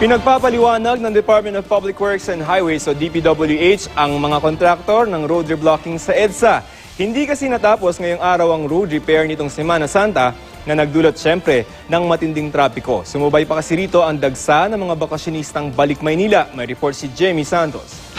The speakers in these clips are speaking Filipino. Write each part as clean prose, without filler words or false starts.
Pinagpapaliwanag ng Department of Public Works and Highways o DPWH ang mga kontraktor ng road reblocking sa EDSA. Hindi kasi natapos ngayong araw ang road repair nitong Semana Santa na nagdulot siyempre ng matinding trapiko. Sumubay pa kasi rito ang dagsa ng mga bakasyonistang balik Maynila. May report si Jamie Santos.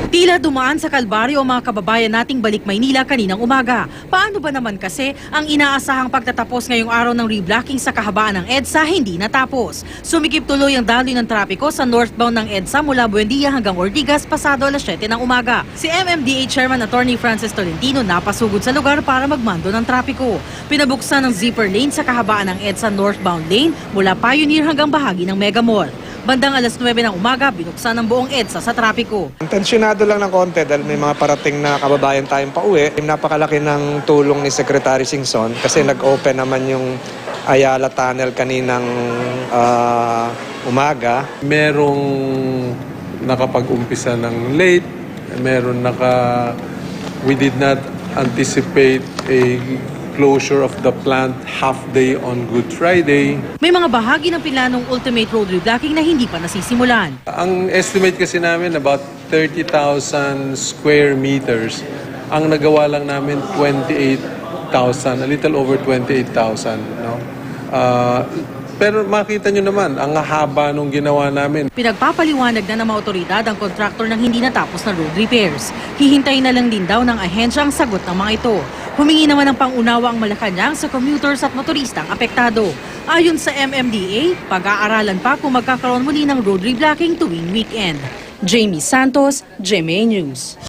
Tila dumaan sa kalbaryo ang mga kababayan nating balik Maynila kaninang umaga. Paano ba naman kasi ang inaasahang pagtatapos ngayong araw ng reblocking sa kahabaan ng EDSA hindi natapos? Sumikip tuloy ang daloy ng trapiko sa northbound ng EDSA mula Buendia hanggang Ortigas pasado alas 7 ng umaga. Si MMDA Chairman Attorney Francis Tolentino napasugod sa lugar para magmando ng trapiko. Pinabuksan ng zipper lane sa kahabaan ng EDSA northbound lane mula Pioneer hanggang bahagi ng Mega Mall. Bandang alas 9 ng umaga, binuksan ang buong EDSA sa trapiko. Tensyonado lang ng konti dahil may mga parating na kababayan tayong pauwi. Napakalaki ng tulong ni Secretary Singson kasi nag-open naman yung Ayala Tunnel kaninang umaga. Merong nakapag-umpisa ng late, we did not anticipate a closure of the plant half day on Good Friday. May mga bahagi ng planong ultimate road reblocking na hindi pa nasisimulan. Ang estimate kasi namin about 30,000 square meters. Ang nagawa lang namin 28,000, a little over 28,000. No? Pero makita nyo naman, ang haba nung ginawa namin. Pinagpapaliwanag na ng mga otoridad ang kontraktor ng hindi natapos na road repairs. Hihintayin na lang din daw ng ahensya ang sagot ng mga ito. Humingi naman ng pangunawa ang Malacanang sa commuters at motoristang apektado. Ayon sa MMDA, pag-aaralan pa kung magkakaroon muli ng road reblocking tuwing weekend. Jamie Santos, GMA News.